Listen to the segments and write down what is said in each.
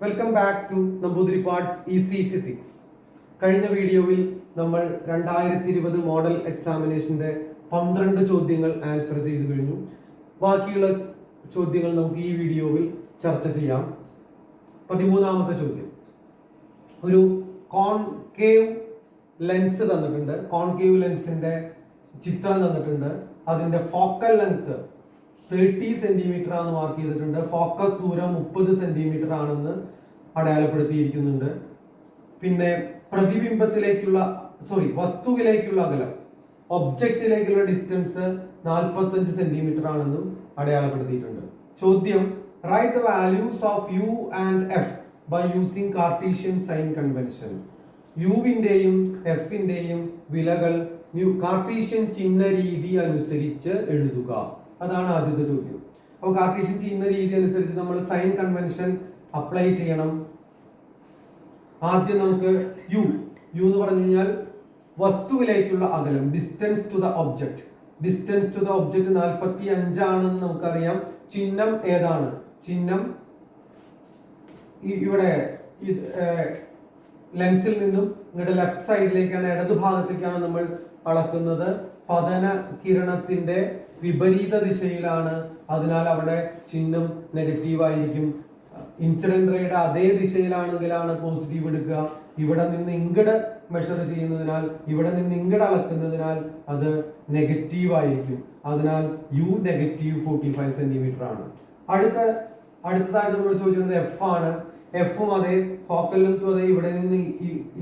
Welcome back to Namboothiri parts easy physics. കഴിഞ്ഞ വീഡിയോയിൽ നമ്മൾ 2020 മോഡൽ എക്സാമിനേഷന്റെ 12 ചോദ്യങ്ങൾ ആൻസർ ചെയ്തു കഴിഞ്ഞു. ബാക്കിയുള്ള ചോദ്യങ്ങൾ നമുക്ക് ഈ വീഡിയോയിൽ ചർച്ച ചെയ്യാം. 13ാമത്തെ ചോദ്യം, ഒരു കോൺകേവ് ലെൻസ് തന്നിട്ടുണ്ട്. കോൺകേവ് ലെൻസിന്റെ ചിത്രം തന്നിട്ടുണ്ട്. അതിന്റെ ഫോക്കൽ ലെങ്ത് 30 സെന്റിമീറ്റർ ആണെന്ന് മാർക്ക് ചെയ്തിട്ടുണ്ട്. ഫോക്കസ് ദൂരം 30 സെന്റിമീറ്റർ ആണെന്ന് അടയാളപ്പെടുത്തിയിരിക്കുന്നുണ്ട്. പിന്നെ വസ്തുവിലേക്കുള്ള അകലം, ഒബ്ജക്റ്റിലേക്കുള്ള ഡിസ്റ്റൻസ് 45 സെന്റിമീറ്റർ ആണെന്നും അടയാളപ്പെടുത്തിയിട്ടുണ്ട്. ചോദ്യം, write the values of U and F by using Cartesian sign convention. യുവിന്റെയും എഫിന്റെയും വിലകൾ കാർട്ടീഷ്യൻ ചിഹ്ന രീതി അനുസരിച്ച് എഴുതുക. അതാണ് ആദ്യത്തെ ചോദ്യം. അപ്പോൾ കാർട്ടീഷ്യൻ ചിഹ്ന രീതി അനുസരിച്ച് നമ്മൾ സൈൻ കൺവെൻഷൻ അപ്ലൈ ചെയ്യണം. ആദ്യം നമുക്ക് യു എന്ന് പറഞ്ഞു കഴിഞ്ഞാൽ വസ്തുവിലേക്കുള്ള അകലം, distance to the object. Distance to the object 45 ആണെന്ന് നമുക്കറിയാം. ചിഹ്നം ഏതാണ്? ചിഹ്നം ഇവിടെ ലെൻസിൽ നിന്നും ഇങ്ങോട്ട് ലെഫ്റ്റ് സൈഡിലേക്കാണ്, ഇടതു ഭാഗത്തേക്കാണ് നമ്മൾ അളക്കുന്നത്. പതന കിരണത്തിന്റെ വിപരീത ദിശയിലാണ്, അതിനാൽ അവിടെ ചിഹ്നം നെഗറ്റീവ് ആയിരിക്കും. ഇൻസിഡന്റ് റേയുടെ അതേ ദിശയിലാണെങ്കിലാണ് പോസിറ്റീവ് എടുക്കുക. ഇവിടെ നിന്ന് ഇങ്ങോട്ട് മെഷർ ചെയ്യുന്നതിനാൽ, ഇവിടെ നിന്ന് ഇങ്ങോട്ട് അളക്കുന്നതിനാൽ അത് നെഗറ്റീവ് ആയിരിക്കും. അതിനാൽ യു നെഗറ്റീവ് 45 സെന്റിമീറ്റർ ആണ്. അടുത്തതായിട്ട് നമ്മൾ ചോദിച്ചിരുന്നത് എഫ് ആണ്. എഫും അതേ, ഫോക്കൽ ലെങ്ത്തും അതേ. ഇവിടെ നിന്ന്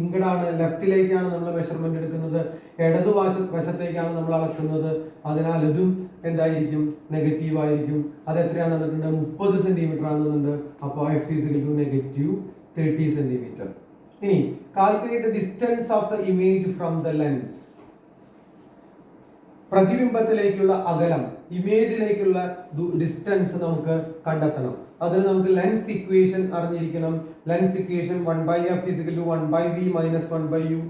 ഇങ്ങടാണ്, ലെഫ്റ്റിലേക്കാണ് നമ്മൾ മെഷർമെന്റ് എടുക്കുന്നത്, ഇടതു വശത്തേക്കാണ് നമ്മൾ അളക്കുന്നത്. അതിനാൽ ഇതും എന്തായിരിക്കും? നെഗറ്റീവ് ആയിരിക്കും. അത് എത്രയാണ് തന്നിട്ടുണ്ട്? 30 സെന്റിമീറ്റർ ആണ് തന്നിട്ടുണ്ട്. അപ്പോൾ F is equal to negative 30 centimetre. ഇനി calculate the distance of the image from the lens. പ്രതിബിംബത്തിലേക്കുള്ള അകലം, ഇമേജിലേക്കുള്ള ഡിസ്റ്റൻസ് നമുക്ക് കണ്ടെത്തണം. അതിന് നമുക്ക് ലെൻസ് ഇക്വേഷൻ അറിഞ്ഞിരിക്കണം. Lens equation 1/f = 1/v - 1/u.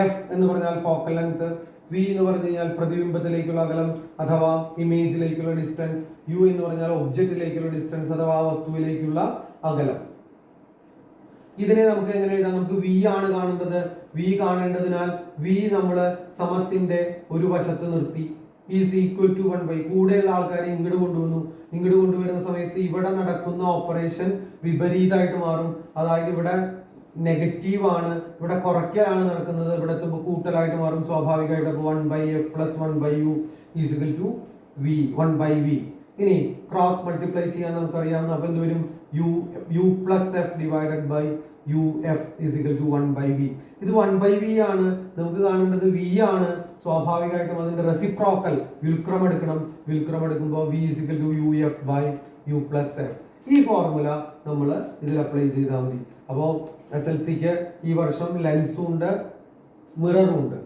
F എന്ന് പറഞ്ഞാൽ ഫോക്കൽ ലെങ്ത്, വി എന്ന് പറഞ്ഞു കഴിഞ്ഞാൽ പ്രതിബിംബത്തിലേക്കുള്ള അകലം അഥവാ ഇമേജിലേക്കുള്ള ഡിസ്റ്റൻസ്, യു എന്ന് പറഞ്ഞാൽ ഒബ്ജക്റ്റിലേക്കുള്ള ഡിസ്റ്റൻസ് അഥവാ വസ്തുവിലേക്കുള്ള അകലം. ഇതിനെ നമുക്ക് എങ്ങനെ എഴുതാം? നമുക്ക് വി ആണ് കാണേണ്ടത്. വി കാണേണ്ടതിനാൽ വി നമ്മൾ സമത്തിന്റെ ഒരു വശത്ത് നിർത്തി. ഈസ് ഈക്വൽ ടു 1/, കൂടെയുള്ള ആൾക്കാരെ ഇങ്ങോട്ട് കൊണ്ടുവന്നു. ഇങ്ങോട്ട് കൊണ്ടുവരുന്ന സമയത്ത് ഇവിടെ നടക്കുന്ന ഓപ്പറേഷൻ വിപരീതമായിട്ട് മാറും. അതായത് ഇവിടെ നെഗറ്റീവ് ആണ്, ഇവിടെ കുറയ്ക്കലാണ് നടക്കുന്നത്. ഇവിടെ എത്തുമ്പോൾ കൂട്ടലായിട്ട് മാറും സ്വാഭാവികമായിട്ട്. അപ്പോൾ 1/f + 1/u is equal to v, 1/v. ഇനി ക്രോസ് മൾട്ടിപ്ലൈ ചെയ്യാൻ നമുക്കറിയാം. അപ്പൊ എന്ത് വരും? u + f / uf is equal to 1/v. ഇത് 1/v ആണ്. നമുക്ക് കാണേണ്ടത് v ആണ്. സ്വാഭാവികമായിട്ടും അതിന്റെ റെസിപ്രോക്കൽ വ്യുൽക്രം എടുക്കണം. വ്യുൽക്രം എടുക്കുമ്പോൾ v is equal to uf / u + f. ഈ ഫോർമുല നമ്മൾ ഇതിൽ അപ്ലൈ ചെയ്താൽ മതി. അപ്പോൾ SLCക്ക് ഈ വർഷം ലെൻസും ഉണ്ട്, മിററും ഉണ്ട്.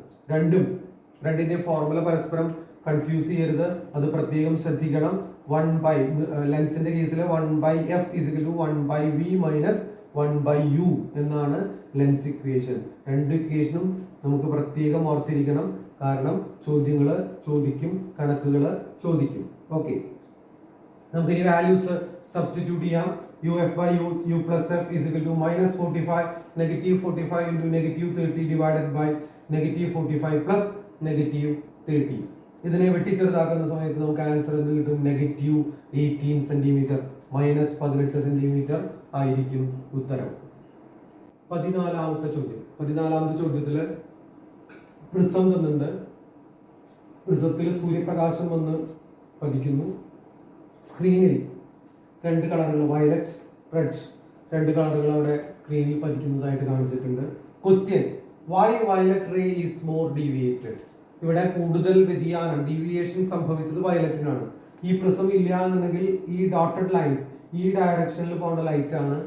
രണ്ടിന്റെ ഫോർമുല പരസ്പരം കൺഫ്യൂസ് ചെയ്യരുത്, അത് പ്രത്യേകം ശ്രദ്ധിക്കണം. ലെൻസിന്റെ കേസിൽ 1/f = 1/v - 1/u എന്നാണ് ലെൻസ് ഇക്വേഷൻ. രണ്ട് ഇക്വേഷനും നമുക്ക് പ്രത്യേകം ഓർത്തിരിക്കണം, കാരണം ചോദ്യങ്ങൾ ചോദിക്കും, കണക്കുകൾ ചോദിക്കും. ഓക്കെ, നമുക്കിനി വാല്യൂസ് സബ്സ്റ്റിറ്റ്യൂട്ട് ചെയ്യാം. uf/u, u + f is equal to -45, -45 into -30 divided by -45 plus -30. ഇതിനെ വെട്ടിച്ചെറുതാക്കുന്ന സമയത്ത് നമുക്ക് ആൻസർ എന്ത് കിട്ടും? -18 സെന്റിമീറ്റർ, -18 സെന്റിമീറ്റർ ആയിരിക്കും ഉത്തരം. 14ാമത്തെ ചോദ്യം. 14ാമത്തെ ചോദ്യത്തില് പ്രിസം തന്നിട്ടുണ്ട്. പ്രിസത്തിൽ സൂര്യപ്രകാശം വന്ന് പതിക്കുന്നു. സ്ക്രീനിൽ രണ്ട് കളറുകൾ, വയലറ്റ്, റെഡ്, രണ്ട് കളറുകൾ അവിടെ സ്ക്രീനിൽ പതിക്കുന്നതായിട്ട് കാണിച്ചിട്ടുണ്ട്. Question, why violet ray is more deviated? ഇവിടെ കൂടുതൽ വ്യതിയാനം, ഡീവിയേഷൻ സംഭവിച്ചത് വയലറ്റിനാണ്. ഈ പ്രിസം ഇല്ല എന്നുണ്ടെങ്കിൽ ഈ ഡോട്ടഡ് ലൈൻസ് ഈ ഡയറക്ഷനിൽ പോകേണ്ട ലൈറ്റ് ആണ്.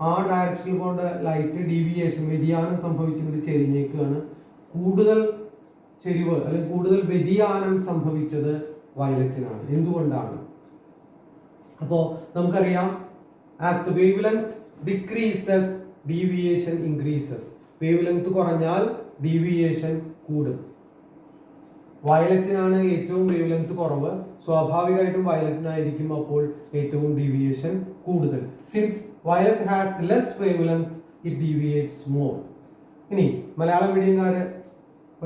ആ ഡയറക്ഷനിൽ പോകേണ്ട ലൈറ്റ് ഡീവിയേഷൻ, വ്യതിയാനം സംഭവിച്ചിട്ട് ചെരിഞ്ഞേക്കാണ്. കൂടുതൽ ചെരിവ് അല്ലെങ്കിൽ കൂടുതൽ വ്യതിയാനം സംഭവിച്ചത് വയലറ്റിനാണ്. എന്തുകൊണ്ടാണ്? അപ്പോൾ നമുക്കറിയാം, as the wave length decreases deviation increases. Wave length കുറഞ്ഞാൽ ഡീവിയേഷൻ കൂടും. വയലറ്റിനാണ് ഏറ്റവും വേവ് ലെങ്ത് കുറവ്. സ്വാഭാവികമായിട്ടും വയലറ്റിനായിരിക്കും അപ്പോൾ ഏറ്റവും ഡീവിയേഷൻ കൂടുതൽ. Since violet has less wavelength, it deviates more. ഇനി മലയാളം മീഡിയംകാര്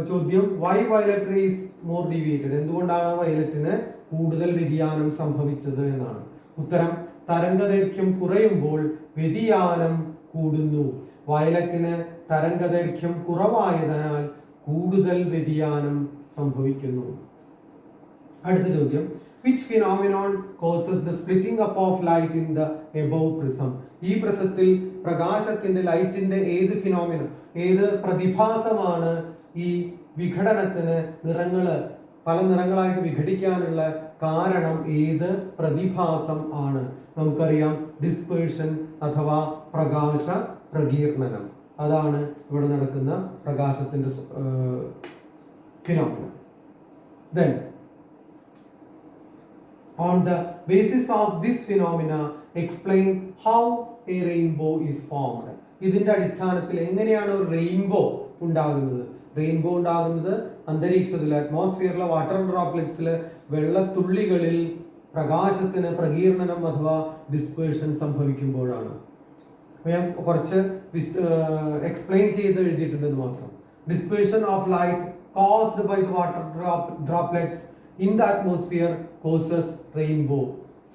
ചോദ്യം, why violet ray is more deviated? എന്തുകൊണ്ടാണ് വയലറ്റിന് കൂടുതൽ വ്യതിയാനം സംഭവിച്ചത് എന്നാണ്. ഉത്തരം, തരംഗദൈർഘ്യം കുറയുമ്പോൾ വ്യതിയാനം കൂടുന്നു. വയലറ്റിന് തരംഗദൈർഘ്യം കുറവായതിനാൽ കൂടുതൽ വ്യതിയാനം സംഭവിക്കുന്നു. അടുത്ത ചോദ്യം, which phenomenon causes the splitting up of light in the above prism? ഈ പ്രസത്തിൽ പ്രകാശത്തിന്റെ ലൈറ്റിന്റെ ഏത് ഫിനോമിനൻ, ഏത് പ്രതിഭാസമാണ് ഈ വിഘടനത്തിന് പല നിറങ്ങളായിട്ട് വിഘടിക്കാനുള്ള കാരണം? ഏത് പ്രതിഭാസം ആണ്? നമുക്കറിയാം, ഡിസ്പേർഷൻ അഥവാ പ്രകാശ പ്രകീർണനം. അതാണ് ഇവിടെ നടക്കുന്ന പ്രകാശത്തിന്റെ phenomenon. Then on the basis of this phenomena, explain how a rainbow is formed. ഇതിന്റെ അടിസ്ഥാനത്തിൽ എങ്ങനെയാണ് ഒരു റെയിൻബോ ഉണ്ടാകുന്നത്? റെയിൻബോ ഉണ്ടാകുന്നത് അന്തരീക്ഷത്തിൽ, അറ്റ്മോസ്ഫിയറിലെ വാട്ടർ ഡ്രോപ്ലെറ്റ്സിൽ, വെള്ളത്തുള്ളികളിൽ പ്രകാശത്തിന് പ്രകീർണനം അഥവാ ഡിസ്പേർഷൻ സംഭവിക്കുമ്പോഴാണ്. ഞാൻ കുറച്ച് എക്സ്പ്ലെയിൻ ചെയ്ത് എഴുതിയിട്ടുണ്ടെന്ന് മാത്രം. Dispersion of light caused by the water droplets in the atmosphere causes rainbow.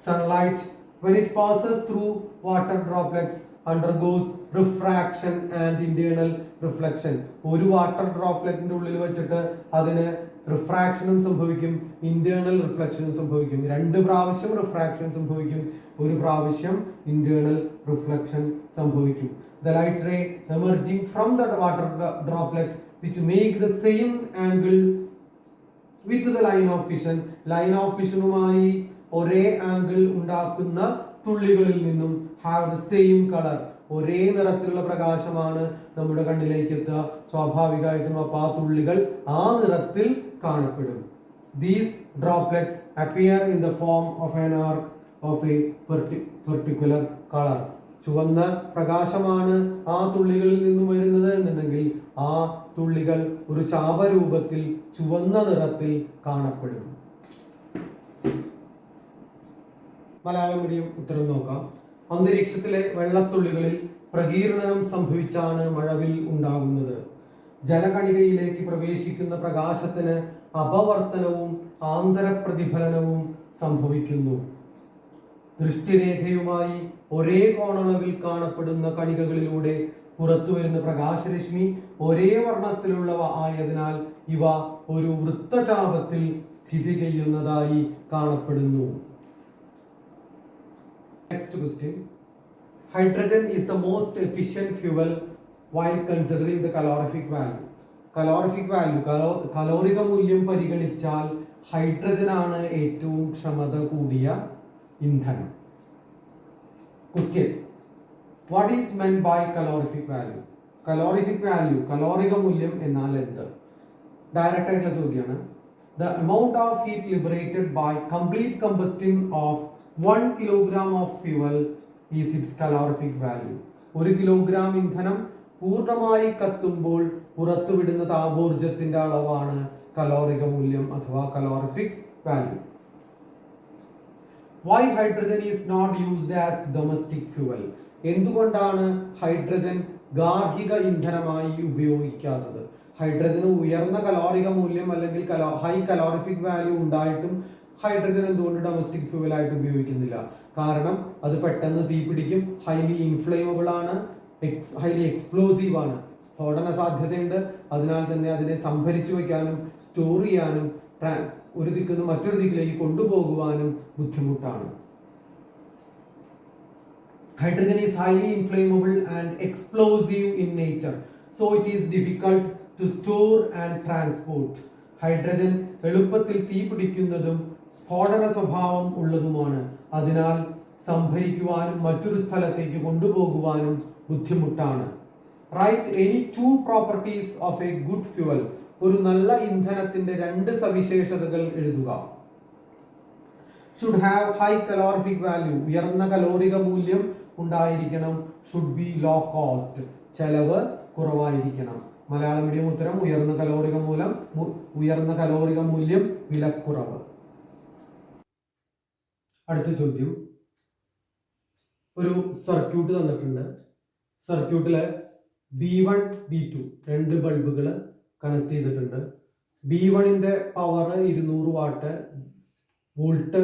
Sunlight, when it passes through water droplets, undergoes refraction and internal reflection. ഒരു വാട്ടർ ഡ്രോപ്ലെറ്റിന്റെ ഉള്ളിൽ വെച്ചിട്ട് അതിന് റിഫ്രാക്ഷനും സംഭവിക്കും, ഇന്റേണൽ റിഫ്ലക്ഷനും സംഭവിക്കും. 2 പ്രാവശ്യം റിഫ്രാക്ഷൻ സംഭവിക്കും, 1 പ്രാവശ്യം ഇന്റേണൽ റിഫ്ലക്ഷൻ സംഭവിക്കും. The light ray emerging from the water droplet which make the same angle with the line of vision, line of വിഷനുമായി ഒരേ ആംഗിൾ ഉണ്ടാക്കുന്ന തുള്ളികളിൽ നിന്നും have the same color, ഒരേ നിറത്തിലുള്ള പ്രകാശമാണ് നമ്മുടെ കണ്ണിലേക്ക് എത്തുക. സ്വാഭാവികമായിട്ടും അപ്പോൾ ആ തുള്ളികൾ ആ നിറത്തിൽ കാണപ്പെടും. These droplets appear in the form of an arc of a particular color. ചുവന്ന പ്രകാശമാണ് ആ തുള്ളികളിൽ നിന്നും വരുന്നത് എന്നുണ്ടെങ്കിൽ ആ തുള്ളികൾ ഒരു ചാപരൂപത്തിൽ ചുവന്ന നിറത്തിൽ കാണപ്പെടും. മലയാളം മീഡിയം ഉത്തരം നോക്കാം. അന്തരീക്ഷത്തിലെ വെള്ളത്തുള്ളികളിൽ പ്രകീർണനം സംഭവിച്ചാണ് മഴവിൽ ഉണ്ടാകുന്നത്. ജലകണികയിലേക്ക് പ്രവേശിക്കുന്ന പ്രകാശത്തിന് അപവർത്തനവും ആന്തരപ്രതിഫലനവും സംഭവിക്കുന്നു. ദൃഷ്ടിരേഖയുമായി ഒരേ കോണളവിൽ കാണപ്പെടുന്ന കണികകളിലൂടെ പുറത്തു വരുന്ന പ്രകാശരശ്മി ഒരേ വർണ്ണത്തിലുള്ളവ ആയതിനാൽ ഇവ ഒരു വൃത്തചാപത്തിൽ സ്ഥിതി ചെയ്യുന്നതായി കാണപ്പെടുന്നു. Next question. Hydrogen is the most efficient fuel while considering the calorific value. Calorific value, കലോറിക മൂല്യം പരിഗണിച്ചാൽ ഹൈഡ്രജൻ ആണ് ഏറ്റവും ക്ഷമത കൂടിയ ഇന്ധനം. Question. What is meant by calorific value? Calorific value, കലോറിക മൂല്യം എന്നാൽ എന്ത്? ഡയറക്റ്റ് ആയിട്ടുള്ള ചോദ്യമാണ്. The amount of heat liberated by complete combustion of 1 kilogram of fuel is its calorific value. 1 kilogram ഇന്ധനം പൂർണ്ണമായി കത്തുമ്പോൾ പുറത്തുവിടുന്ന താപോർജ്ജത്തിന്റെ അളവാണ് കലോറിക മൂല്യം അഥവാ calorific value. Why hydrogen is not used as domestic fuel? എന്തുകൊണ്ടാണ് ഹൈഡ്രജൻ ഗാർഹിക ഇന്ധനമായി ഉപയോഗിക്കാത്തത്? ഹൈഡ്രജന് ഉയർന്ന കലോറിക മൂല്യം അല്ലെങ്കിൽ ഹൈ കലോറിഫിക് വാല്യൂ ഉണ്ടായിട്ടും ഹൈഡ്രജൻ എന്തുകൊണ്ട് ഡൊമസ്റ്റിക് ഫ്യൂവൽ ആയിട്ട് ഉപയോഗിക്കുന്നില്ല? കാരണം അത് പെട്ടെന്ന് തീപിടിക്കും, ഹൈലി ഇൻഫ്ലേമബിൾ ആണ്, ഹൈലി എക്സ്പ്ലോസീവ് ആണ്, സ്ഫോടന സാധ്യതയുണ്ട്. അതിനാൽ തന്നെ അതിനെ സംഭരിച്ചു വയ്ക്കാനും സ്റ്റോർ ചെയ്യാനും ഒരു ദിക്കിൽ നിന്ന് മറ്റൊരു ദിക്കിലേക്ക് കൊണ്ടുപോകുവാനും ബുദ്ധിമുട്ടാണ്. Hydrogen is highly inflammable and explosive in nature, so it is difficult to store and transport. Hydrogen എളുപ്പത്തിൽ തീപിടിക്കുന്നതും സ്ഫോടന സ്വഭാവം ഉള്ളതുമാണ്. അതിനാൽ സംഭരിക്കുവാനും മറ്റൊരു സ്ഥലത്തേക്ക് കൊണ്ടുപോകുവാനും ബുദ്ധിമുട്ടാണ്. Right any 2 properties of a good fuel. ഒരു നല്ല ഇന്ധനത്തിന്റെ 2 സവിശേഷതകൾ എഴുതുക. Should have high calorific value. ഉയർന്ന കലോറിക മൂല്യം ഉണ്ടായിരിക്കണം. Should be low cost. ചെലവ് കുറവായിരിക്കണം. മലയാളം മീഡിയം ഉത്തരം ഉയർന്ന കലോറിക മൂല്യം വിലക്കുറവ്. അടുത്ത ചോദ്യം, ഒരു സർക്യൂട്ട് തന്നിട്ടുണ്ട്. സർക്യൂട്ടില് B1 B2 രണ്ട് ബൾബുകൾ കണക്ട് ചെയ്തിട്ടുണ്ട്. B1ന്റെ പവർ 200 വാട്ട്, വോൾട്ട്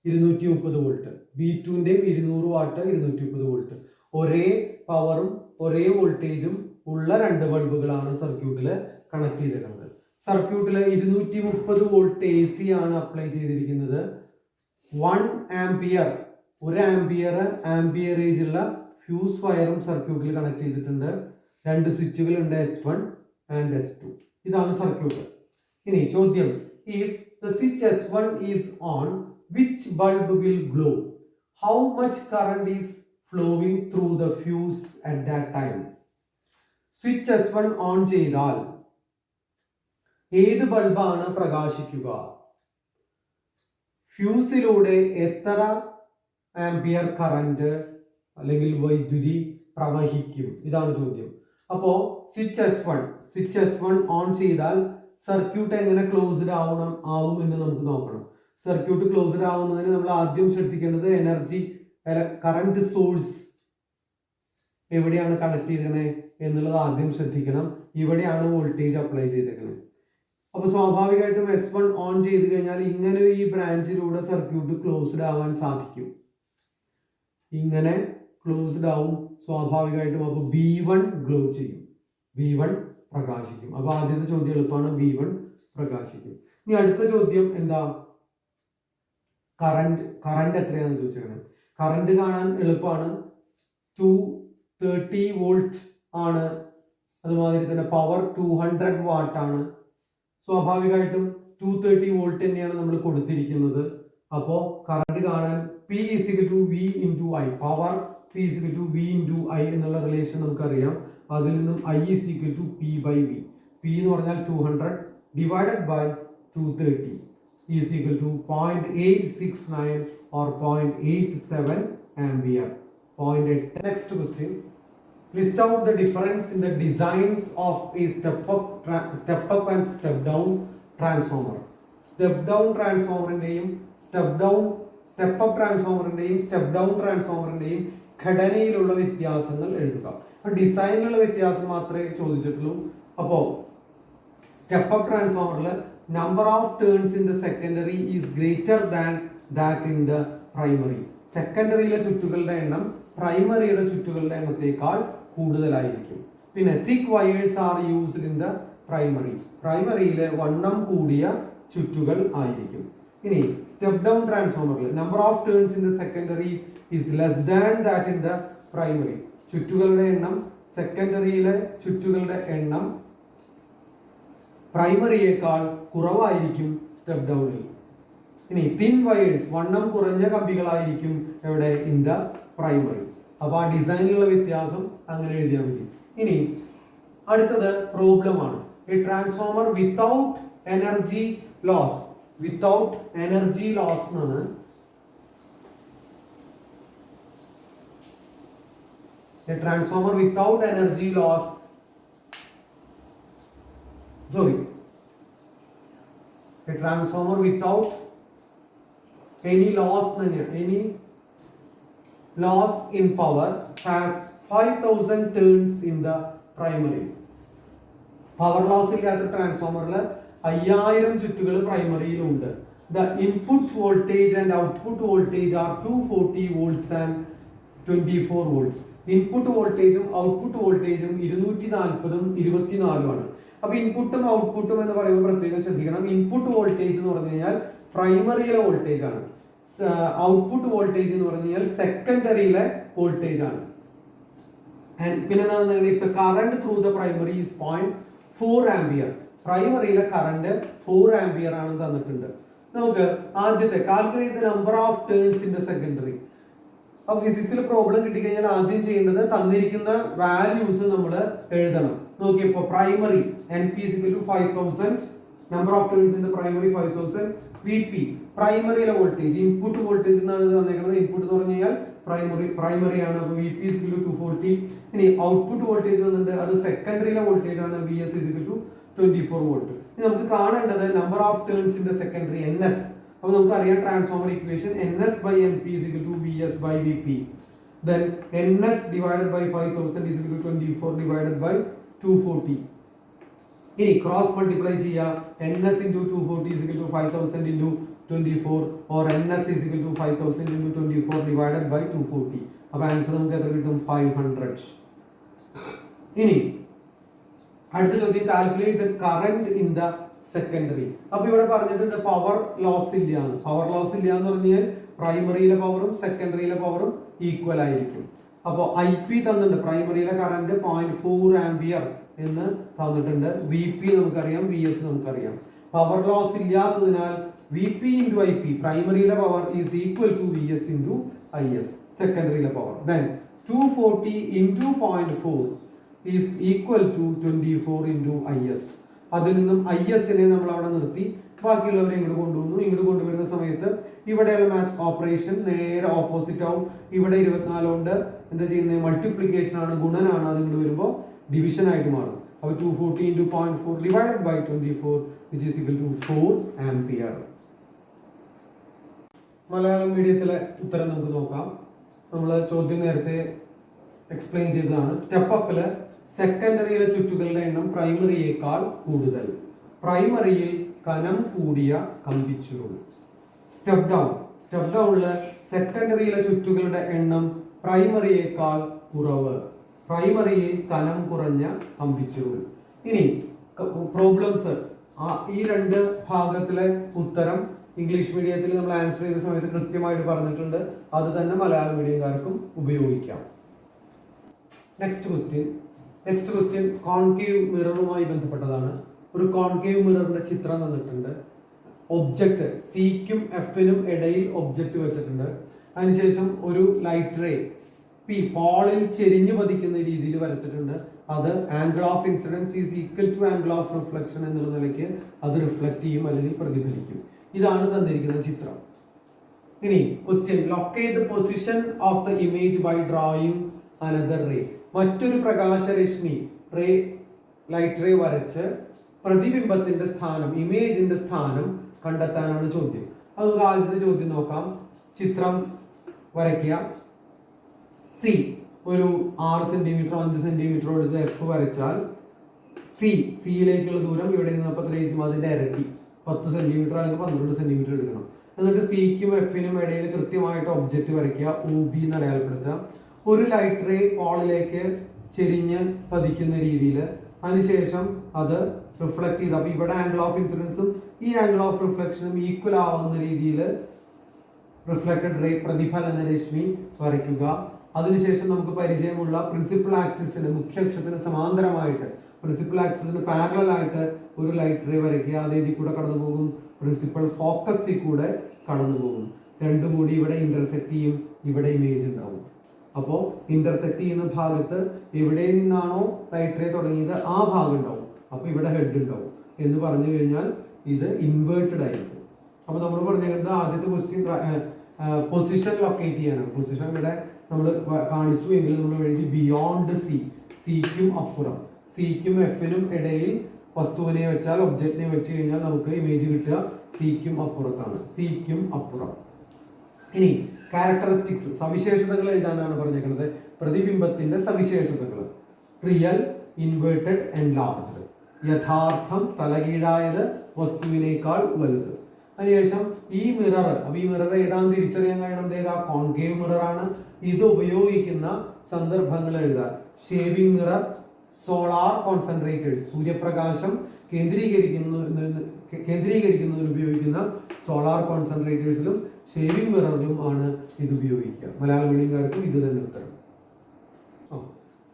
230 വോൾട്ട്. B2ന്റെയും 200 വാട്ട് 230 വോൾട്ട്. ഒരേ പവറും ഒരേ വോൾട്ടേജും ഉള്ള രണ്ട് ബൾബുകളാണ് സർക്യൂട്ടിൽ കണക്ട് ചെയ്തിരിക്കുന്നത്. സർക്യൂട്ടിൽ 230 വോൾട്ട് AC ആണ് അപ്ലൈ ചെയ്തിരിക്കുന്നത്. 1 ആംപിയർ, ഒരു ആംപിയറേജ് ഉള്ള ഫ്യൂസ് വയറും സർക്യൂട്ടിൽ കണക്ട് ചെയ്തിട്ടുണ്ട്. രണ്ട് സ്വിച്ചുകൾ ഉണ്ട്, S1 ആൻഡ് S2. ഇതാണ് സർക്യൂട്ട്. ഇനി ചോദ്യം, if the switch S1 is on, which bulb will glow? How much current is flowing through the fuse at that time? Switch S1 on ചെയ്താൽ ഏത് ബൾബാണ് പ്രകാശിക്കുക? ഫ്യൂസിലൂടെ എത്ര ആംപിയർ കറന്റ് അല്ലെങ്കിൽ വൈദ്യുതി പ്രവഹിക്കും? ഇതാണ് ചോദ്യം. അപ്പോ സ്വിച്ച് S1 ഓൺ ചെയ്താൽ സർക്യൂട്ട് എങ്ങനെ ക്ലോസ്ഡ് ആവും എന്ന് നമുക്ക് നോക്കണം. സർക്യൂട്ട് ക്ലോസ്ഡ് ആവുന്നതിന് നമ്മൾ ആദ്യം ശ്രദ്ധിക്കേണ്ടത് എനർജി കറന്റ് സോഴ്സ് എവിടെയാണ് കണക്ട് ചെയ്തത് എന്നുള്ളത് ആദ്യം ശ്രദ്ധിക്കണം. ഇവിടെയാണ് വോൾട്ടേജ് അപ്ലൈ ചെയ്തേക്കുന്നത്. അപ്പൊ സ്വാഭാവികമായിട്ടും S1 ഓൺ ചെയ്ത് കഴിഞ്ഞാൽ ഇങ്ങനെ ഈ ബ്രാഞ്ചിലൂടെ സർക്യൂട്ട് ക്ലോസ്ഡ് ആവാൻ സാധിക്കും. ഇങ്ങനെ ക്ലോസ്ഡ് ആവും സ്വാഭാവികമായിട്ടും. അപ്പൊ B1 ഗ്ലോ ചെയ്യും, B1 പ്രകാശിക്കും. അപ്പൊ ആദ്യത്തെ ചോദ്യം എളുപ്പമാണ്, B1 പ്രകാശിക്കും. ഇനി അടുത്ത ചോദ്യം എന്താ? കറണ്ട് എത്രയാണെന്ന് ചോദിച്ചേക്കണം. കറണ്ട് കാണാൻ എളുപ്പമാണ്. 230 വോൾട്ട് ആണ്. അതുമാതിരി തന്നെ പവർ 200 വാട്ട് ആണ്. സ്വാഭാവികമായിട്ടും 230 വോൾട്ട് തന്നെയാണ് നമ്മൾ കൊടുത്തിരിക്കുന്നത്. അപ്പോ കറണ്ട് കാണാൻ P = V × I, power P = V × I എന്നുള്ള റിലേഷൻ നമുക്കറിയാം. അതിൽ നിന്നും I = P/V. P എന്ന് പറഞ്ഞാൽ 200 divided by 230 = 0.869 or 0.87 ampere. 0.8. Next question. List out the difference in the designs of a step up and step down transformer. Step down ട്രാൻസ്ഫോമറിന്റെയും step up ട്രാൻസ്ഫോമറിന്റെയും step down ട്രാൻസ്ഫോമറിന്റെയും ഘടനയിലുള്ള വ്യത്യാസങ്ങൾ എഴുതുക. ഡിസൈനിലുള്ള വ്യത്യാസം മാത്രമേ ചോദിച്ചിട്ടുള്ളൂ. അപ്പോ സ്റ്റെപ്പ് അപ്പ് ട്രാൻസ്ഫോമറിൽ number of turns in the secondary is greater than that in the primary. സെക്കൻഡറിയിലെ ചുറ്റുകളുടെ എണ്ണം പ്രൈമറിയുടെ ചുറ്റുകളുടെ എണ്ണത്തേക്കാൾ കൂടുതലായിരിക്കും. പിന്നെ thick wires are used in the primary. പ്രൈമറിയിലെ വണ്ണം കൂടിയ ചുറ്റുകൾ ആയിരിക്കും. ഇനി സ്റ്റെപ്പ് ഡൗൺ ട്രാൻസ്ഫോമറിൽ number of turns in the secondary is less than that in the primary. ചുറ്റുകളുടെ എണ്ണം, സെക്കൻഡറിയിലെ ചുറ്റുകളുടെ എണ്ണം പ്രൈമറിയേക്കാൾ കുറവായിരിക്കും സ്റ്റെപ്പ് ഡൗണിൽ. ഇനി തിൻ വയേഴ്സ്, വണ്ണം കുറഞ്ഞ കമ്പികളായിരിക്കും എവിടെ? In the primary. അപ്പൊ ആ ഡിസൈനിലുള്ള വ്യത്യാസം അങ്ങനെ എഴുതിയാൽ മതി. ഇനി അടുത്തത് പ്രോബ്ലം ആണ്. A transformer without energy loss. Without energy loss എന്നാണ്. A transformer without energy loss, a transformer without any loss in power has 5000 turns in the primary. Power loss ഇല്ലാത്ത ട്രാൻസ്ഫോമറിൽ 5000 ചുറ്റുകൾ പ്രൈമറിയിലുണ്ട്. The input voltage and output voltage are 240 volts and 24 volts. Input വോൾട്ടേജും output വോൾട്ടേജും 240ഉം 24ഉം ആണ്. അപ്പൊ ഇൻപുട്ടും ഔട്ട്പുട്ടും എന്ന് പറയുമ്പോൾ പ്രത്യേകം ശ്രദ്ധിക്കണം. ഇൻപുട്ട് വോൾട്ടേജ് എന്ന് പറഞ്ഞു കഴിഞ്ഞാൽ പ്രൈമറിയിലെ വോൾട്ടേജ് ആണ്. ഔട്ട്പുട്ട് വോൾട്ടേജ് എന്ന് പറഞ്ഞു കഴിഞ്ഞാൽ സെക്കൻഡറിയിലെ വോൾട്ടേജ് ആണ്. പിന്നെ current through the primary is 0.4 ampere. പ്രൈമറിയിലെ കറണ്ട് 4 ആംപിയർ ആണെന്ന് തന്നിട്ടുണ്ട്. നമുക്ക് ആദ്യത്തെ calculate the number of turns in the secondary. അപ്പൊ ഫിസിക്സിൽ പ്രോബ്ലം കിട്ടിക്കഴിഞ്ഞാൽ ആദ്യം ചെയ്യേണ്ടത് തന്നിരിക്കുന്ന വാല്യൂസ് നമ്മൾ എഴുതണം. നോക്കിയപ്പോ primary NP = 5000, number of turns in the primary 5000, VP പ്രൈമറിയിലെ വോൾട്ടേജ്, ഇൻപുട്ട് വോൾട്ടേജ് എന്നാണ് തന്നേക്കുന്നത്. ഇൻപുട്ട് എന്ന് പറഞ്ഞു കഴിഞ്ഞാൽ പ്രൈമറി ആണ്. അപ്പൊ VP = 240. ഇനി ഔട്ട്പുട്ട് വോൾട്ടേജ് തന്നിട്ട് അത് സെക്കൻഡറിയിലെ വോൾട്ടേജ് ആണ്. VS = 24 volt. ഇനി നമുക്ക് കാണേണ്ടത് number of turns in the secondary NS. അപ്പൊ നമുക്ക് അറിയാം transformer equation NS/NP = VS/VP. Then ns divided by 5000 is equal to 24 divided by 240. ഇനി ക്രോസ് മൾട്ടിപ്ലൈ ചെയ്യുക ns into 240 is equal to 5000 into 24 or ns is equal to 5000 into 24 divided by 240. അപ്പോൾ answer നമുക്ക് എത്ര കിട്ടും 500. ഇനി അടുത്ത ചോദ്യം calculate the current in the secondary. അപ്പൊ ഇവിടെ പറഞ്ഞിട്ടുണ്ട് പവർ ലോസ് ഇല്ല എന്ന്. പവർ ലോസ് ഇല്ല എന്ന് പറഞ്ഞാൽ പ്രൈമറിയിലെ പവറും സെക്കൻഡറിയിലെ പവറും ഈക്വൽ ആയിരിക്കും. അപ്പോൾ ഐ പി തന്നിട്ടുണ്ട്, പ്രൈമറിയിലെ കറന്റ് 0.4 ആംപിയർ എന്ന് തന്നിട്ടുണ്ട്. വി പി നമുക്കറിയാം, വി എസ് നമുക്കറിയാം. പവർ ലോസ് ഇല്ലാത്തതിനാൽ V P into I P, പ്രൈമറിയിലെ power is equal to V S into I S, സെക്കൻഡറിയിലെ power. Then 240 into 0.4 is equal to 24 into I S. അതിൽ നിന്നും I എസിനെ നമ്മൾ അവിടെ നിർത്തി, ബാക്കിയുള്ളവരെ ഇങ്ങോട്ട് കൊണ്ടുവന്നു. ഇങ്ങോട്ട് കൊണ്ടുവരുന്ന സമയത്ത് ഇവിടെയുള്ള മാത്ത് ഓപ്പറേഷൻ നേരെ ഓപ്പോസിറ്റ് ആവും. ഇവിടെ 24 കൊണ്ട് എന്താ ചെയ്യുന്നത്, മൾട്ടിപ്ലിക്കേഷൻ ആണ്, ഗുണനാണ്. അത് ഇങ്ങോട്ട് വരുമ്പോൾ ഡിവിഷൻ ആയിട്ട് മാറും. അപ്പോൾ 240 into 0.4 divided by 24 which is equal to 4 ampere. Malayalam മീഡിയത്തിലെ ഉത്തരം നമുക്ക് നോക്കാം. നമ്മൾ ചോദ്യം നേരത്തെ എക്സ്പ്ലെയിൻ ചെയ്തതാണ്. സ്റ്റെപ്പ് അപ്പില് സെക്കൻഡറിയിലെ ചുറ്റുകളുടെ എണ്ണം പ്രൈമറിയേക്കാൾ കൂടുതൽ. പ്രൈമറിയിൽ കനം കൂടിയ കമ്പിച്ചുരുൾ. സ്റ്റെപ്പ് ഡൗണില് സെക്കൻഡറിയിലെ ചുറ്റുകളുടെ എണ്ണം പ്രൈമറിയേക്കാൾ കുറവ്. പ്രൈമറിയിൽ കനം കുറഞ്ഞ കമ്പിച്ചുരുൾ. ഇനി പ്രോബ്ലംസ്, ഈ രണ്ട് ഭാഗത്തിലെ ഉത്തരം ഇംഗ്ലീഷ് മീഡിയത്തിൽ നമ്മൾ ആൻസർ ചെയ്ത സമയത്ത് കൃത്യമായിട്ട് പറഞ്ഞിട്ടുണ്ട്. അത് തന്നെ മലയാളം മീഡിയംകാർക്കും ഉപയോഗിക്കാം. നെക്സ്റ്റ് ക്വസ്റ്റ്യൻ കോൺകേവ് മിററുമായി ബന്ധപ്പെട്ടതാണ്. ഒരു കോൺകേവ് മിററിന്റെ ചിത്രം തന്നിട്ടുണ്ട്. ഒബ്ജക്റ്റ് സിക്കും എഫിനും ഇടയിൽ ഒബ്ജക്റ്റ് വെച്ചിട്ടുണ്ട്. അതിനുശേഷം ഒരു ലൈറ്റ് റേ പി പോളിൽ ചെരിഞ്ഞു പതിക്കുന്ന രീതിയിൽ വരച്ചിട്ടുണ്ട്. അത് angle of incidence is equal to angle of reflection എന്നുള്ള നിലയ്ക്ക് അത് റിഫ്ലക്ട് ചെയ്യും അല്ലെങ്കിൽ പ്രതിഫലിക്കും. ഇതാണ് തന്നിരിക്കുന്ന ചിത്രം. ഇനി question, locate the position of the image by drawing another ray. മറ്റൊരു പ്രകാശരശ്മി റേ, ലൈറ്റ് റേ വരച്ച് പ്രതിബിംബത്തിന്റെ സ്ഥാനം, ഇമേജിന്റെ സ്ഥാനം കണ്ടെത്താനാണ് ചോദ്യം. അതുകൊണ്ട് ആദ്യത്തെ ചോദ്യം നോക്കാം. ചിത്രം വരയ്ക്കുക. സി ഒരു 6 സെന്റിമീറ്ററോ 5 സെന്റിമീറ്ററോ എടുത്ത് എഫ് വരച്ചാൽ സിയിലേക്കുള്ള ദൂരം ഇവിടെ നിന്ന് എത്രയായിരിക്കും, അതിന്റെ ഇരട്ടി 10 സെന്റിമീറ്റർ അല്ലെങ്കിൽ 12 സെന്റിമീറ്റർ എടുക്കണം. എന്നിട്ട് സിക്കും എഫിനും ഇടയിൽ കൃത്യമായിട്ട് ഒബ്ജക്റ്റ് വരയ്ക്കുക, ഒ ബി എന്ന് അടയാളപ്പെടുത്തുക. ഒരു ലൈറ്റ് റേ പോളിലേക്ക് ചെരിഞ്ഞ് പതിക്കുന്ന രീതിയിൽ, അതിനുശേഷം അത് റിഫ്ലക്ട് ചെയ്ത്, അപ്പൊ ഇവിടെ ആംഗിൾ ഓഫ് ഇൻസിഡൻസും ഈ ആംഗിൾ ഓഫ് റിഫ്ലക്ഷനും ഈക്വൽ ആവുന്ന രീതിയിൽ റിഫ്ലക്റ്റഡ് റേ, പ്രതിഫലന രശ്മി വരയ്ക്കുക. അതിനുശേഷം നമുക്ക് പരിചയമുള്ള പ്രിൻസിപ്പൽ ആക്സിസിന്, മുഖ്യ അക്ഷത്തിന് സമാന്തരമായിട്ട്, പ്രിൻസിപ്പൽ ആക്സിസിന് പാരലൽ ആയിട്ട് ഒരു ലൈറ്റ് റേ വരയ്ക്കുക. അത് ഇതിൽ കൂടെ കടന്നു പോകും, പ്രിൻസിപ്പൽ ഫോക്കസിൽ കൂടെ കടന്നു പോകും. രണ്ടും കൂടി ഇവിടെ ഇന്റർസെക്ട് ചെയ്യും, ഇവിടെ ഇമേജ് ഉണ്ടാവും. അപ്പോൾ ഇന്റർസെക്ട് ചെയ്യുന്ന ഭാഗത്ത് എവിടെ നിന്നാണോ ലൈറ്റ് റേ തുടങ്ങിയത് ആ ഭാഗം ഉണ്ടാവും. അപ്പോൾ ഇവിടെ ഹെഡ് ഉണ്ടാവും എന്ന് പറഞ്ഞു കഴിഞ്ഞാൽ ഇത് ഇൻവേർട്ടഡ് ആയിരിക്കും. അപ്പോൾ നമ്മൾ പറഞ്ഞിരുന്നത് ആദ്യത്തെ ക്വസ്റ്റ്യൻ പൊസിഷൻ ലൊക്കേറ്റ് ചെയ്യാനാണ്. പൊസിഷൻ ഇവിടെ നമ്മൾ കാണിച്ചു എങ്കിലും നമ്മൾ എഴുതി ബിയോണ്ട് സി, സിക്കും അപ്പുറം. സിക്കും എഫിനും ഇടയിൽ വസ്തുവിനെ വെച്ചാൽ, ഒബ്ജക്റ്റിനെ വെച്ച് കഴിഞ്ഞാൽ നമുക്ക് ഇമേജ് കിട്ടുക സിക്കും അപ്പുറത്താണ്, സിക്കും അപ്പുറം. ഇനി ക്യാരക്ടറിസ്റ്റിക്സ്, സവിശേഷതകൾ എഴുതാനാണ് പറഞ്ഞേക്കുന്നത്. പ്രതിബിംബത്തിന്റെ സവിശേഷതകൾ: റിയൽ, ഇൻവേർട്ടഡ്, എൻലാർജ്ഡ്. യഥാർത്ഥം, തലകീഴായത്, വസ്തുവിനേക്കാൾ വലുത്. അതിനുശേഷം ഈ മിറർ, അപ്പൊ ഈ മിറർ ഏതാണെന്ന് തിരിച്ചറിയാൻ കഴിയണം. ഏതാ? കോൺകേവ് മിറർ ആണ്. ഇത് ഉപയോഗിക്കുന്ന സന്ദർഭങ്ങൾ എഴുതാൻ: ഷേവിംഗ് മിറർ, സോളാർ കോൺസെൻട്രേറ്റേഴ്സ്, സൂര്യപ്രകാശം കേന്ദ്രീകരിക്കുന്നതിന് ഉപയോഗിക്കുന്ന സോളാർ കോൺസെൻട്രേറ്റേഴ്സിലും ഷേവിംഗ് മിററിലും ആണ് ഇത് ഉപയോഗിക്കുക. മലയാളം മീഡിയംകാർക്കും ഇത് തന്നെ ഉത്തരം.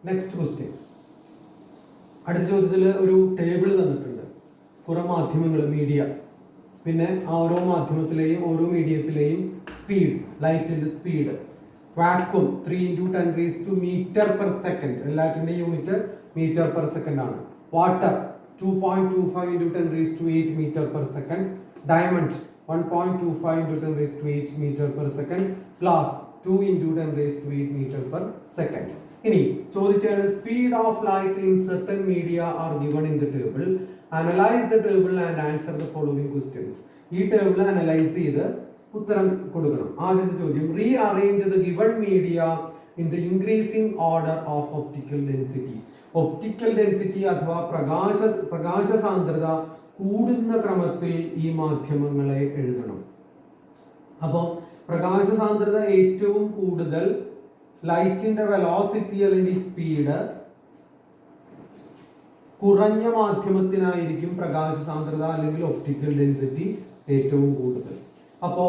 Next question. അടുത്ത ചോദ്യത്തിൽ ഒരു ടേബിൾ തന്നിട്ടുണ്ട്. കുറെ മാധ്യമങ്ങൾ, മീഡിയ, പിന്നെ ഓരോ മാധ്യമത്തിലെയും ഓരോ മീഡിയത്തിലെയും സ്പീഡ്, ലൈറ്റിന്റെ സ്പീഡ്. Vacuum 3 × 10⁻⁴ m/s. എല്ലാറ്റിന്റെ യൂണിറ്റ് m/s ആണ്. Water 2.25 × 10⁸ m/s. Diamond 1.25 × 10⁸ m/s. Glass 2 × 10⁸ m/s. ഇനി ചോദിച്ചാണ് speed of light in certain media are given in the table. Analyse the table and answer the following questions. ഈ table analyse ചെയ്ത് ഉത്തരം കൊടുക്കണം. ആദ്യത്തെ ചോദ്യം: rearrange the given media in the increasing order of optical density. Optical density അഥവാ പ്രകാശ സാന്ദ്രത കൂടുന്ന ക്രമത്തിൽ ഈ മാധ്യമങ്ങളെ എഴുതണം. അപ്പോൾ പ്രകാശ സാന്ദ്രത ഏറ്റവും കൂടുതൽ ലൈറ്റിന്റെ വെലോസിറ്റി അല്ലെങ്കിൽ സ്പീഡ് കുറഞ്ഞ മാധ്യമത്തിനായിരിക്കും പ്രകാശ സാന്ദ്രത അല്ലെങ്കിൽ ഒപ്റ്റിക്കൽ ഡെൻസിറ്റി ഏറ്റവും കൂടുതൽ. അപ്പോൾ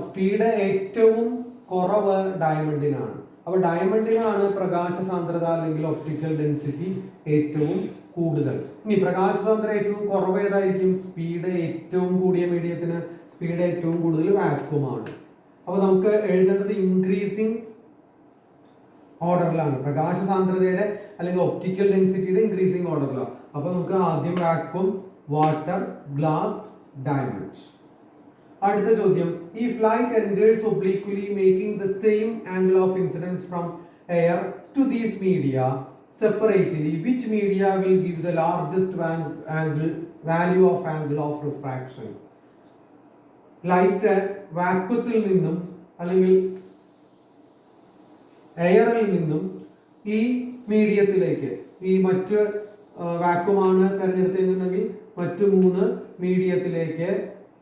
സ്പീഡ് ഏറ്റവും കുറവ് ഡയമണ്ടിനാണ്. അപ്പോൾ ഡയമണ്ടിനാണ് പ്രകാശ സാന്ദ്രത അല്ലെങ്കിൽ ഒപ്റ്റിക്കൽ ഡെൻസിറ്റി ഏറ്റവും കൂടുതൽ. ഇനി പ്രകാശ സാന്ദ്രത ഏറ്റവും കുറവ് ഏതായിരിക്കും? സ്പീഡ് ഏറ്റവും കൂടിയ മീഡിയത്തിന് സ്പീഡ് ഏറ്റവും കൂടുതൽ വാക്വമാണ്. അപ്പോൾ നമുക്ക് എഴുതേണ്ടത് ഇൻക്രീസിങ് ഓർഡറിലാണ്, പ്രകാശ സാന്ദ്രതയുടെ അല്ലെങ്കിൽ ഒപ്റ്റിക്കൽ ഡെൻസിറ്റിയുടെ ഇൻക്രീസിങ് ഓർഡറിലാണ്. അപ്പോൾ നമുക്ക് ആദ്യം വാക്വം, വാട്ടർ, ഗ്ലാസ്, ഡയമണ്ട്. അടുത്ത ചോദ്യം, if light enters obliquely making the same angle of incidence from air to these media separately, which media will give the largest value of angle of refraction? Light വാക്വത്തിൽ നിന്നും അല്ലെങ്കിൽ എയറിൽ നിന്നും ഈ മീഡിയത്തിലേക്ക്, ഈ മറ്റ് വാക്വമാണ് തിരഞ്ഞെടുത്തിട്ടുണ്ടെങ്കിൽ മറ്റു 3 മീഡിയത്തിലേക്ക്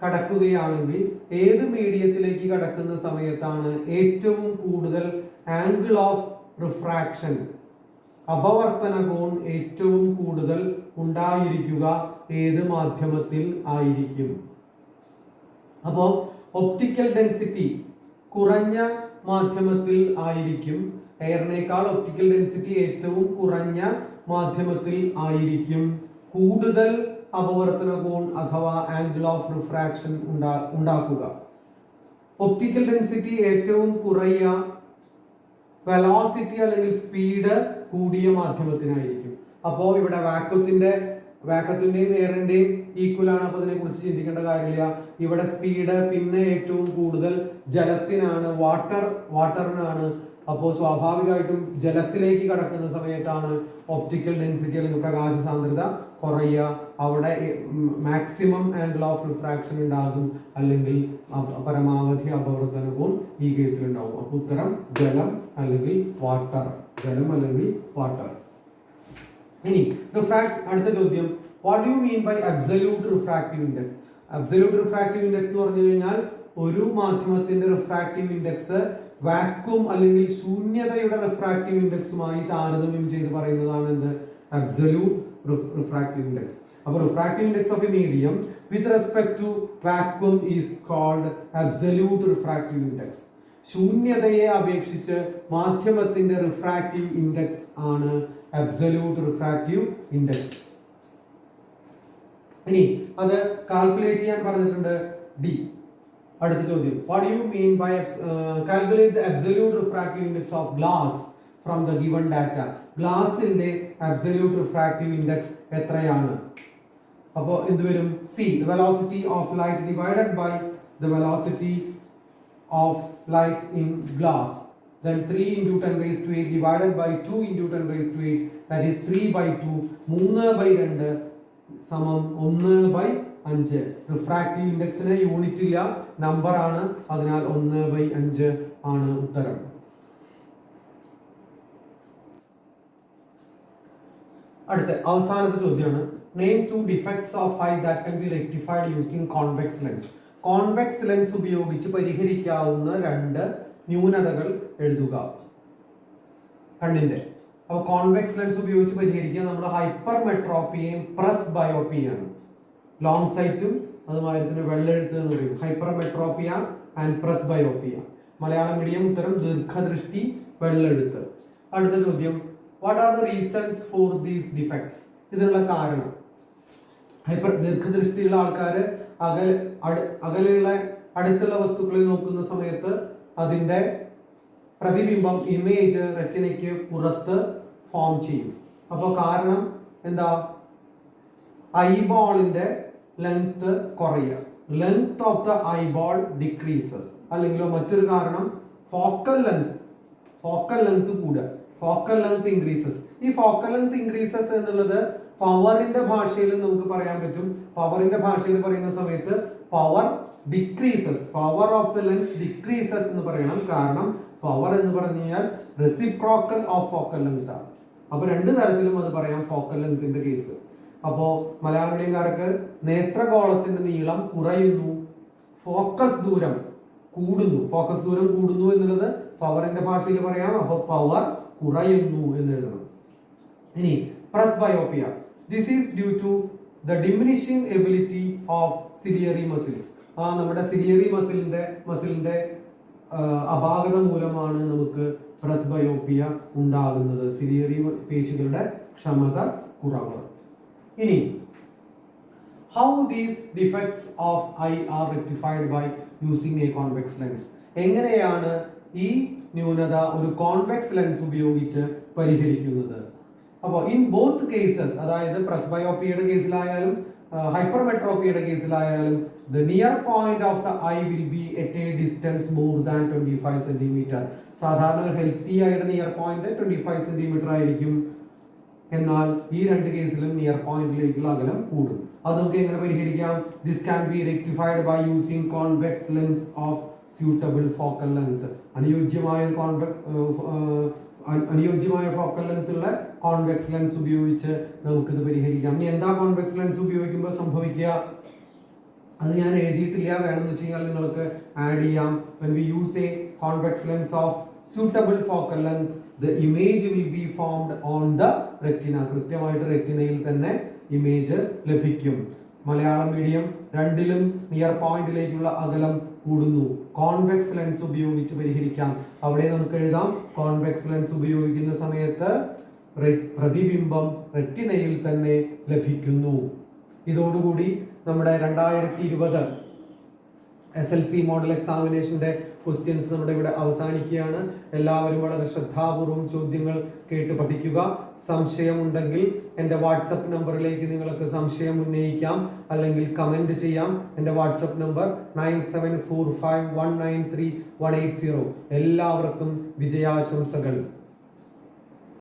കടക്കുകയാണെങ്കിൽ ഏത് മീഡിയത്തിലേക്ക് കടക്കുന്ന സമയത്താണ് ഏറ്റവും കൂടുതൽ ആംഗിൾ ഓഫ് റിഫ്രാക്ഷൻ, അപവർത്തന കോൺ ഏറ്റവും കൂടുതൽ ഉണ്ടായിരിക്കുക ഏത് മാധ്യമത്തിൽ ആയിരിക്കും? അപ്പോൾ ഒപ്റ്റിക്കൽ ഡെൻസിറ്റി കുറഞ്ഞ മാധ്യമത്തിൽ ആയിരിക്കും. എയറിനേക്കാൾ ഒപ്റ്റിക്കൽ ഡെൻസിറ്റി ഏറ്റവും കുറഞ്ഞ മാധ്യമത്തിൽ ആയിരിക്കും കൂടുതൽ അപവർത്തന കോൺ അഥവാ ആംഗിൾ ഓഫ് റിഫ്രാക്ഷൻ ഉണ്ടാക്കുക. ഒപ്റ്റിക്കൽ ഡെൻസിറ്റി ഏറ്റവും കുറയ വെലോസിറ്റി അല്ലെങ്കിൽ സ്പീഡ് കൂടിയ മാധ്യമത്തിനായിരിക്കും. അപ്പോൾ ഇവിടെ വാക്വത്തിന്റെയും എയറിന്റെയും ഈക്വൽ ആണ്. അപ്പോൾ അതിനെ കുറിച്ച് ചിന്തിക്കേണ്ട കാര്യമില്ല. ഇവിടെ സ്പീഡ് പിന്നെ ഏറ്റവും കൂടുതൽ ജലത്തിനാണ്, വാട്ടറിനാണ്. അപ്പോൾ സ്വാഭാവികമായിട്ടും ജലത്തിലേക്ക് കടക്കുന്ന സമയത്താണ് ഒപ്റ്റിക്കൽ ഡെൻസിറ്റി അല്ലെങ്കിൽ പ്രകാശ സാന്ദ്രത കുറയുക. അവിടെ മാക്സിമം ആംഗിൾ ഓഫ് റിഫ്രാക്ഷൻ ഉണ്ടാകും അല്ലെങ്കിൽ പരമാവധി അപവർത്തന കോൺ ഈ കേസിൽ ഉണ്ടാവും. അപ്പോൾ ഉത്തരം ജലം അല്ലെങ്കിൽ വാട്ടർ. ഇനി അടുത്ത ചോദ്യം, what do you mean by absolute refractive index? Absolute refractive index എന്ന് പറഞ്ഞു കഴിഞ്ഞാൽ ഒരു മാധ്യമത്തിന്റെ റിഫ്രാക്റ്റീവ് ഇൻഡെക്സ് വാക്വം അല്ലെങ്കിൽ ശൂന്യതയുടെ റിഫ്രാക്റ്റീവ് ഇൻഡെക്സുമായി താരതമ്യം ചെയ്ത് പറയുന്നതാണ് എന്ത്? Absolute refractive index. അപ്പോൾ refractive index of a medium with respect to vacuum is called absolute refractive index. ശൂന്യതയെ അപേക്ഷിച്ച് മാധ്യമത്തിന്റെ റിഫ്രാക്റ്റീവ് ഇൻഡെക്സ് ആണ് അബ്സല്യൂട്ട് റിഫ്രാക്റ്റീവ് ഇൻഡെക്സ്. ഇനി അത് കാൽക്കുലേറ്റ് ചെയ്യാൻ പറഞ്ഞിട്ടുണ്ട് ഡി. അടുത്ത ചോദ്യം, what do you mean by calculate the absolute refractive index of glass from the given data? ഗ്ലാസിന്റെ അബ്സല്യൂട്ട് റിഫ്രാക്റ്റീവ് ഇൻഡെക്സ് എത്രയാണ്? അപ്പോൾ എന്ത് വരും? C, the velocity of light divided by the velocity of light in glass. Then 3 into 10 raised to 8 divided by 2 into 10 raised to 8, that is 3/2. 3/2 സമം 1/5. Refractive ഇൻഡെക്സിന് unit ഇല്ല, number ആണ്, അതിനാൽ 1/5 ആണ് ഉത്തരം. അടുത്ത അവസാനത്തെ ചോദ്യമാണ്, name 2 defects of eye that can be rectified using convex lens. Convex lens ഉപയോഗിച്ച് പരിഹരിക്കാവുന്ന 2 ന്യൂനതകൾ എഴുതുക കണ്ണിന്റെ. അപ്പോൾ കോൺവെക്സ് ലെൻസ് ഉപയോഗിച്ച് പരിഹരിക്കുക നമ്മൾ ഹൈപ്പർമെട്രോപ്പിയയും പ്രസ് ബയോപ്പിയാണ്. ലോങ് സൈറ്റും അതുമാതിരി തന്നെ വെള്ളെഴുത്ത് എന്ന് പറയും. Hypermetropia and presbyopia. Malayalam medium ഉത്തരം ദീർഘദൃഷ്ടി, വെള്ളെഴുത്ത്. അടുത്ത ചോദ്യം, what are the reasons for these defects? ഇതിനുള്ള കാരണം. ദീർഘദൃഷ്ടിയുള്ള ആൾക്കാര് അകലെയുള്ള അടുത്തുള്ള വസ്തുക്കളിൽ നോക്കുന്ന സമയത്ത് അതിന്റെ പ്രതിബിംബം ഇമേജ് റെറ്റിനയ്ക്ക് പുറത്ത് ഫോം ചെയ്യും. അപ്പോൾ കാരണം എന്താ? ഐബോളിന്റെ ലെങ്ത് കുറയുക, length of the eyeball decreases. അല്ലെങ്കിൽ മറ്റൊരു കാരണം ഫോക്കൽ ലെങ്ത് കൂടുക, ഫോക്കൽ ലെങ്ത് ഇൻക്രീസസ്. ഈ ഫോക്കൽ ലെങ്ത് ഇൻക്രീസസ് എന്നുള്ളത് പവറിന്റെ ഭാഷയിൽ നമുക്ക് പറയാൻ പറ്റും. പവറിന്റെ ഭാഷയിൽ പറയുന്ന സമയത്ത് power decreases, power of the lens decreases എന്ന് പറയണം. കാരണം പവർ എന്ന് പറഞ്ഞു കഴിഞ്ഞാൽ റെസിപ്രോക്കൽ ഓഫ് ഫോക്കൽ ലെങ്ത് ആണ്. അപ്പൊ രണ്ട് തരത്തിലും അത് പറയാം ഫോക്കൽ ലെങ്ത്തിന്റെ കേസ്. അപ്പോ മലയാളം മീഡിയംകാർക്ക് നേത്രഗോളത്തിന്റെ നീളം കുറയുന്നു, ഫോക്കസ് ദൂരം കൂടുന്നു. ഫോക്കസ് ദൂരം കൂടുന്നു എന്നുള്ളത് പവറിന്റെ ഭാഷയിൽ പറയാം. അപ്പൊ പവർ കുറയുന്നു എന്ന് എഴുതണം. ഇനി presbyopia, this is due to the diminishing ability of ciliary muscles. നമ്മുടെ സിലിയറി മസിലിന്റെ അപാകത മൂലമാണ് നമുക്ക് പ്രസ്ബയോപ്പിയ ഉണ്ടാകുന്നത്. സിലിയറി പേശികളുടെ ക്ഷമത കുറവ്. ഇനി how these defects of eye are rectified by using a convex lens. എങ്ങനെയാണ് ഈ ന്യൂനത ഒരു കോൺവെക്സ് ലെൻസ് ഉപയോഗിച്ച് പരിഹരിക്കുന്നത്? അപ്പോൾ ഇൻ ബോത്ത് കേസസ്, അതായത് പ്രസ്ബയോപ്പിയുടെ കേസിലായാലും ഹൈപ്പർമെട്രോപ്പിയുടെ കേസിലായാലും the near point of the eye will be at a distance more than 25 centimeter. സാധാരണ healthy ആയിട്ട് നിയർ പോയിന്റ് 25 സെന്റിമീറ്റർ ആയിരിക്കും. എന്നാൽ ഈ രണ്ട് കേസിലും നിയർ പോയിന്റിലേക്കുള്ള അകലം കൂടും. അത് നമുക്ക് എങ്ങനെ പരിഹരിക്കാം? This can be rectified by using convex lens of suitable focal length. അനുയോജ്യമായ ഫോക്കൽ ലെങ്ത് ഉള്ള കോൺവെക്സ് ലെൻസ് ഉപയോഗിച്ച് നമുക്കിത് പരിഹരിക്കാം. ഇനി എന്താ കോൺവെക്സ് ലെൻസ് ഉപയോഗിക്കുമ്പോൾ സംഭവിക്കുക? അത് ഞാൻ എഴുതിയിട്ടില്ല, വേണമെന്ന് വെച്ച് കഴിഞ്ഞാൽ നിങ്ങൾക്ക് ആഡ് ചെയ്യാം. when we use a convex lens of suitable focal length, the image will be formed on the retina. കൃത്യമായിട്ട് റെറ്റിനയിൽ തന്നെ ഇമേജ് ലഭിക്കും. മലയാളം മീഡിയം രണ്ടിലും നിയർ പോയിന്റിലേക്കുള്ള അകലം കൂടുന്നു. കോൺവെക്സ് ലെൻസ് ഉപയോഗിച്ച് പരിഹരിക്കാം. അവിടെ നമുക്ക് എഴുതാം, കോൺവെക്സ് ലെൻസ് ഉപയോഗിക്കുന്ന സമയത്ത് പ്രതിബിംബം റെറ്റിനയിൽ തന്നെ ലഭിക്കുന്നു. ഇതോടുകൂടി നമ്മുടെ 2020 SLC മോഡൽ എക്സാമിനേഷന്റെ ക്വസ്റ്റ്യൻസ് നമ്മുടെ ഇവിടെ അവസാനിക്കുകയാണ്. എല്ലാവരും വളരെ ശ്രദ്ധാപൂർവം ചോദ്യങ്ങൾ കേട്ട് പഠിക്കുക. സംശയമുണ്ടെങ്കിൽ എൻ്റെ വാട്സപ്പ് നമ്പറിലേക്ക് നിങ്ങൾക്ക് സംശയം ഉന്നയിക്കാം, അല്ലെങ്കിൽ കമന്റ് ചെയ്യാം. എൻ്റെ വാട്സപ്പ് നമ്പർ 9745193180. എല്ലാവർക്കും വിജയാശംസകൾ.